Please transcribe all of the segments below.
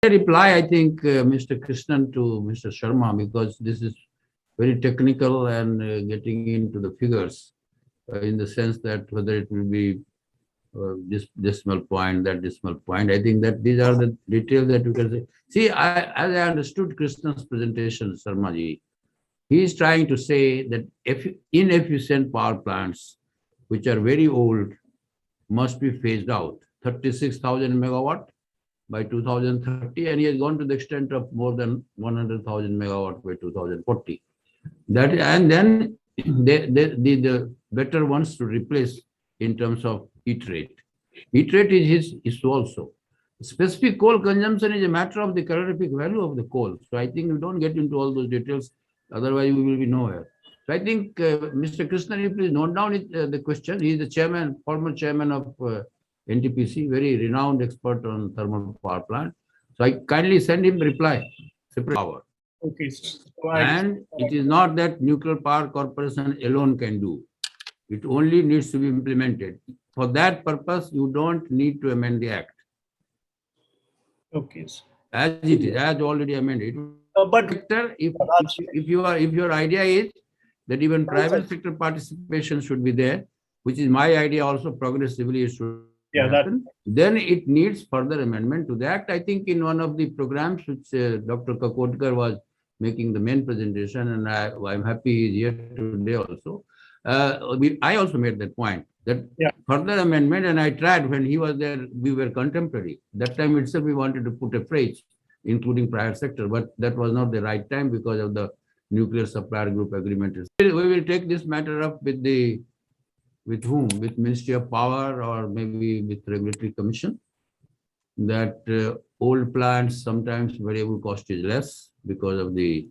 reply, I think, Mr. Krishnan to Mr. Sharma, because this is very technical and getting into the figures in the sense that whether it will be this decimal point, that decimal point. I think that these are the details that you can say. See, as I understood Krishna's presentation, Sharmaji, he is trying to say that if inefficient power plants, which are very old, must be phased out. 36,000 megawatt by 2030, and he has gone to the extent of more than 100,000 megawatt by 2040. That and then the better ones to replace in terms of heat rate. Heat rate is his issue also. Specific coal consumption is a matter of the calorific value of the coal. So I think we don't get into all those details, otherwise we will be nowhere. So I think Mr. Krishnan, you please note down the question. He is the chairman, former chairman of NTPC, very renowned expert on thermal power plant. So I kindly send him reply, separate power. Okay, sir. And it is not that Nuclear Power Corporation alone can do. It only needs to be implemented. For that purpose, you don't need to amend the act. Okay, sir. As it is, as already amended. But If your idea is that even private sector participation should be there, which is my idea also, progressively it should happen, then it needs further amendment to the act. I think in one of the programs which Dr. Kakotkar was making the main presentation, and I'm happy he's here today also. I also made that point that further amendment, and I tried when he was there, we were contemporary. That time itself we wanted to put a phrase, including private sector, but that was not the right time because of the nuclear supplier group agreement. We will take this matter up with whom? With Ministry of Power or maybe with Regulatory Commission. That old plants sometimes variable cost is less because of the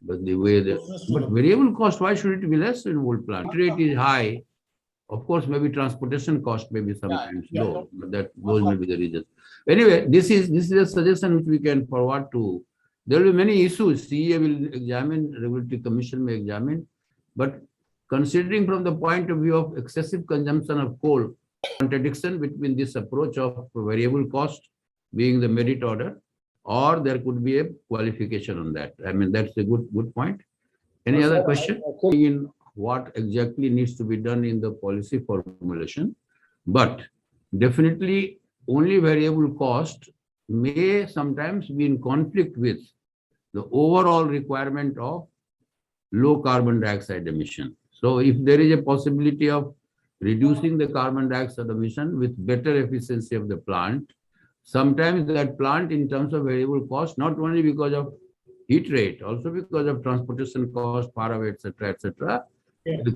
way but variable cost, why should it be less in old plant? Rate is high. Of course, maybe transportation cost may be sometimes low, but those may be the reasons. Anyway, this is a suggestion which we can forward to. There will be many issues. CEA will examine, Regulatory Commission may examine, but considering from the point of view of excessive consumption of coal, contradiction between this approach of variable cost being the merit order, or there could be a qualification on that. I mean, that's a good point. Any other question? In what exactly needs to be done in the policy formulation, but definitely only variable cost may sometimes be in conflict with the overall requirement of low carbon dioxide emission. So if there is a possibility of reducing the carbon dioxide emission with better efficiency of the plant, sometimes that plant in terms of variable cost, not only because of heat rate, also because of transportation cost, far away, etc.,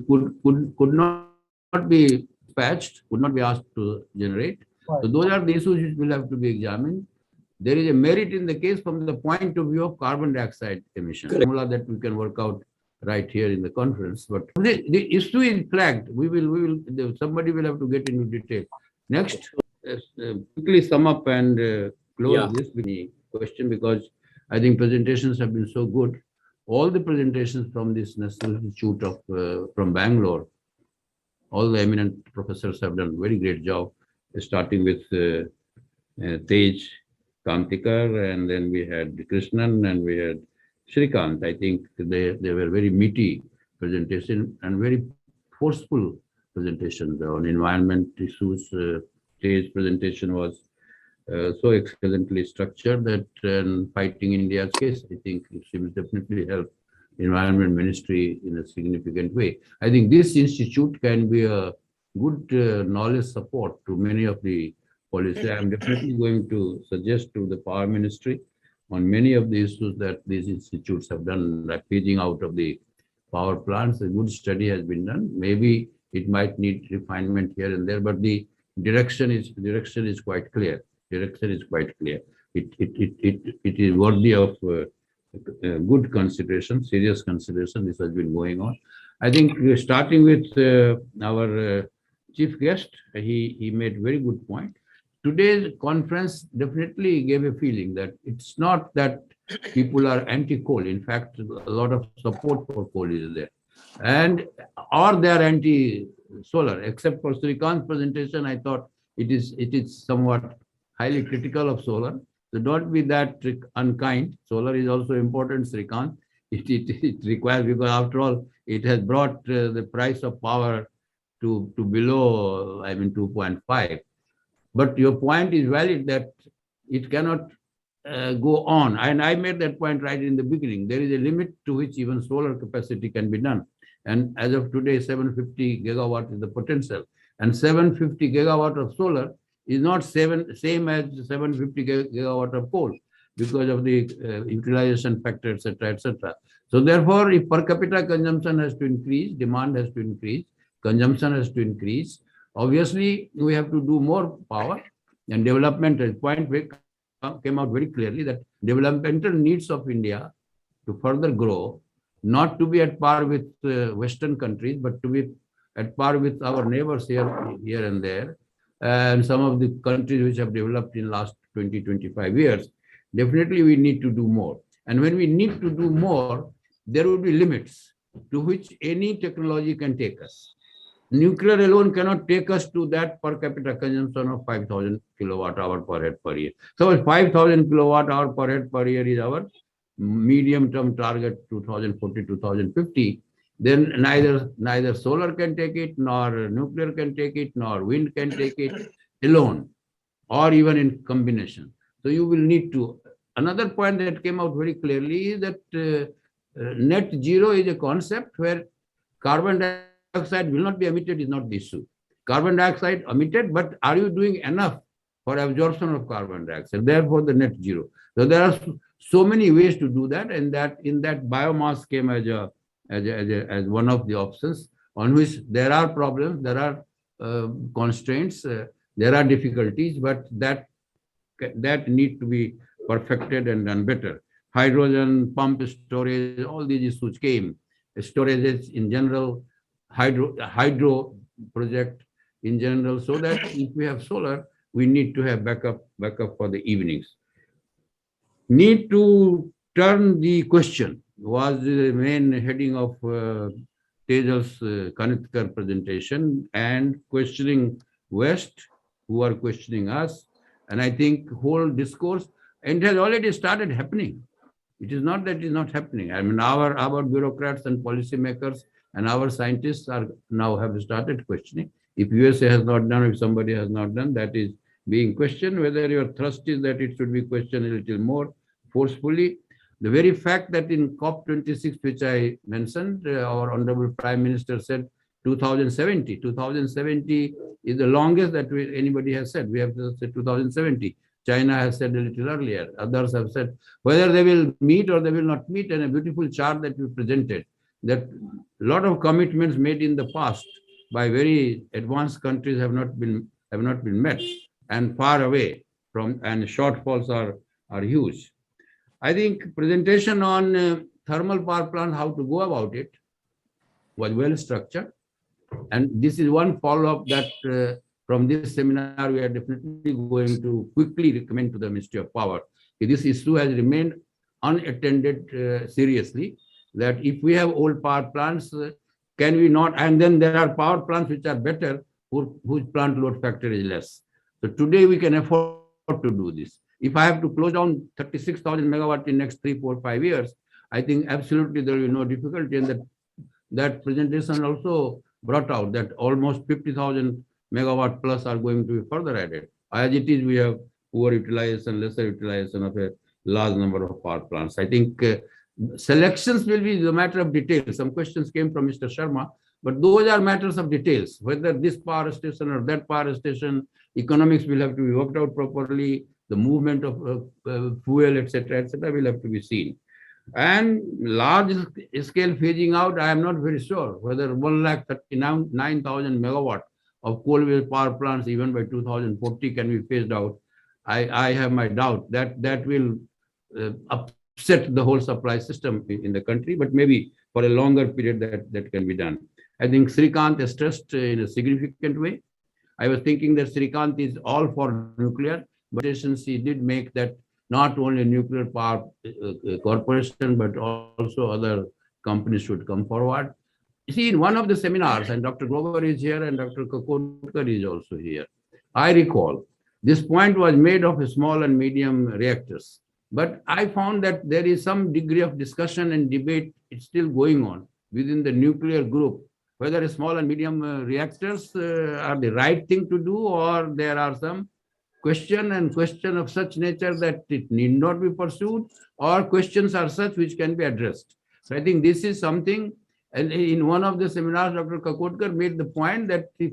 could not be patched, could not be asked to generate. So those are the issues which will have to be examined. There is a merit in the case from the point of view of carbon dioxide emission. Formula that we can work out right here in the conference. But the issue is flagged. Somebody will have to get into detail. Next, quickly sum up and close this with the question, because I think presentations have been so good. All the presentations from this National Institute of from Bangalore, all the eminent professors have done a very great job, starting with Tej Kantikar, and then we had Krishnan, and we had Shrikant. I think they were very meaty presentation and very forceful presentations on environment issues. Tej's presentation was so excellently structured that fighting India's case, I think it will definitely help Environment Ministry in a significant way. I think this institute can be a good knowledge support to many of the policies. I am definitely going to suggest to the Power Ministry on many of the issues that these institutes have done, like paging out of the power plants. A good study has been done. Maybe it might need refinement here and there, but the direction is quite clear. Direction is quite clear. It is worthy of good consideration, serious consideration. This has been going on. I think starting with our chief guest, he made very good point. Today's conference definitely gave a feeling that it's not that people are anti-coal. In fact, a lot of support for coal is there, or they are anti-solar. Except for Srikant's presentation, I thought it is somewhat highly critical of solar. So don't be that unkind. Solar is also important, Srikant. It requires, because after all, it has brought the price of power to below, I mean, 2.5. But your point is valid that it cannot go on. And I made that point right in the beginning. There is a limit to which even solar capacity can be done. And as of today, 750 gigawatt is the potential. And 750 gigawatt of solar is not same as 750 gigawatt of coal because of the utilization factor, etc., etc. So therefore, if per capita consumption has to increase, demand has to increase, consumption has to increase, obviously we have to do more power. And development point came out very clearly that developmental needs of India to further grow, not to be at par with Western countries, but to be at par with our neighbors here and there, and some of the countries which have developed in last 20, 25 years. Definitely, we need to do more. And when we need to do more, there will be limits to which any technology can take us. Nuclear alone cannot take us to that per capita consumption of 5,000 kilowatt hour per head per year. So 5,000 kilowatt hour per head per year is our medium term target 2040, 2050. Then neither solar can take it, nor nuclear can take it, nor wind can take it alone, or even in combination. So you will need to. Another point that came out very clearly is that net zero is a concept where carbon dioxide will not be emitted is not the issue. Carbon dioxide emitted, but are you doing enough for absorption of carbon dioxide? Therefore, the net zero. So there are so many ways to do that, and that in that biomass came as one of the options on which there are problems, there are constraints, there are difficulties, but that need to be perfected and done better. Hydrogen, pump storage, all these issues came. Storages in general, hydro project in general, so that if we have solar, we need to have backup for the evenings. Need to turn the question was the main heading of Tejal's Kanitkar presentation, and questioning West, who are questioning us. And I think whole discourse, and it has already started happening. It is not that it is not happening. I mean, our bureaucrats and policymakers and our scientists are now have started questioning. If USA has not done, if somebody has not done, that is being questioned. Whether your thrust is that it should be questioned a little more forcefully. The very fact that in COP26, which I mentioned, our Honorable Prime Minister said 2070. 2070 is the longest that anybody has said. We have said 2070. China has said a little earlier. Others have said whether they will meet or they will not meet. And a beautiful chart that we presented, that a lot of commitments made in the past by very advanced countries have not been met, and far away from, and shortfalls are huge. I think presentation on thermal power plant, how to go about it, was well structured. And this is one follow-up that from this seminar, we are definitely going to quickly recommend to the Ministry of Power. This issue has remained unattended seriously, that if we have old power plants, can we not, and then there are power plants which are better, whose plant load factor is less. So today we can afford to do this. If I have to close down 36,000 megawatt in next 3, 4, 5 years, I think absolutely there will be no difficulty. And that presentation also brought out that almost 50,000 megawatt plus are going to be further added. As it is, we have poor utilization, lesser utilization of a large number of power plants. I think selections will be the matter of detail. Some questions came from Mr. Sharma, but those are matters of details. Whether this power station or that power station, economics will have to be worked out properly. The movement of fuel, etc., will have to be seen. And large scale phasing out, I am not very sure whether 1,39,000 megawatt of coal-based power plants even by 2040 can be phased out. I have my doubt that will upset the whole supply system in the country, but maybe for a longer period that can be done. I think Srikant has stressed in a significant way. I was thinking that Srikant is all for nuclear, but he did make that not only nuclear power corporation, but also other companies should come forward. You see, in one of the seminars, and Dr. Glover is here and Dr. Kakodkar is also here, I recall This point was made of small and medium reactors. But I found that there is some degree of discussion and debate it's still going on within the nuclear group, whether small and medium reactors are the right thing to do, or there are some question of such nature that it need not be pursued, or questions are such which can be addressed. So I think this is something, and in one of the seminars, Dr. Kakotkar made the point that if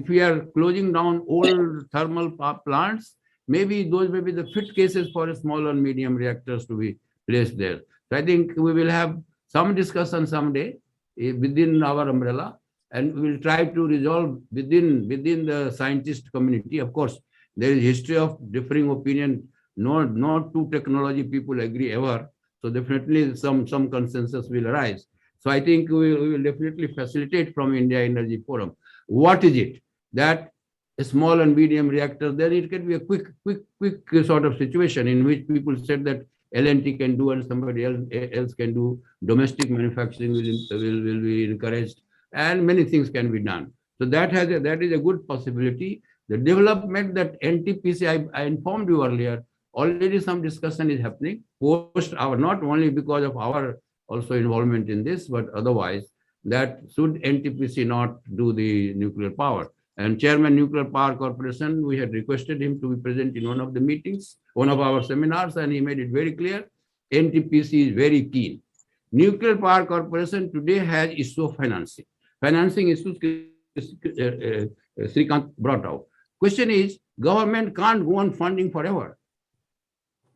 we are closing down old thermal power plants, maybe those may be the fit cases for small and medium reactors to be placed there. So I think we will have some discussion someday within our umbrella, and we will try to resolve within the scientist community. Of course, there is history of differing opinion. Not two technology people agree ever. So definitely some consensus will arise. So I think we will definitely facilitate from India Energy Forum. What is it that a small and medium reactor? Then it can be a quick sort of situation in which people said that L&T can do and somebody else can do. Domestic manufacturing will be encouraged, and many things can be done. So that is a good possibility. The development that NTPC, I informed you earlier, already some discussion is happening post our, not only because of our also involvement in this, but otherwise, that should NTPC not do the nuclear power. And Chairman Nuclear Power Corporation, we had requested him to be present in one of the meetings, one of our seminars, and he made it very clear, NTPC is very keen. Nuclear Power Corporation today has issue of financing. Financing issues Srikant brought out. Question is, government can't go on funding forever.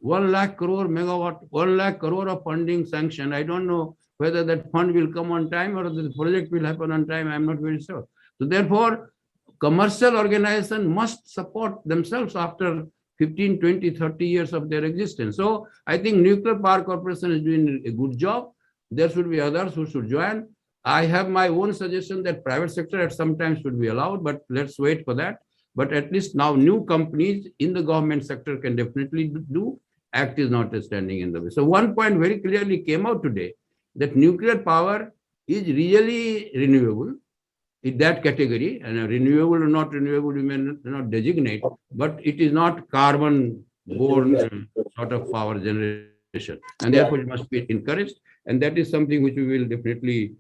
1 lakh crore megawatt, 1 lakh crore of funding sanction. I don't know whether that fund will come on time or the project will happen on time. I'm not very sure. So therefore, commercial organization must support themselves after 15, 20, 30 years of their existence. So I think Nuclear Power Corporation is doing a good job. There should be others who should join. I have my own suggestion that private sector at some time should be allowed, but let's wait for that. But at least now new companies in the government sector can definitely do. Act is not standing in the way. So one point very clearly came out today, that nuclear power is really renewable in that category, and renewable or not renewable, we may not designate, but it is not carbon-borne sort of power generation, and therefore it must be encouraged, and that is something which we will definitely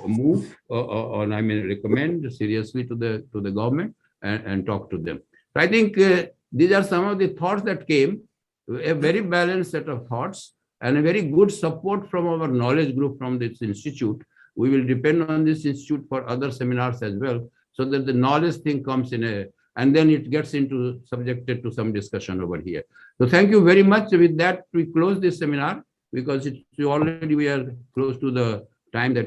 move on. I mean, recommend seriously to the government and talk to them. So I think these are some of the thoughts that came, a very balanced set of thoughts, and a very good support from our knowledge group from this institute. We will depend on this institute for other seminars as well, so that the knowledge thing comes in and then it gets subjected to some discussion over here. So thank you very much. With that, we close this seminar because we are close to the time that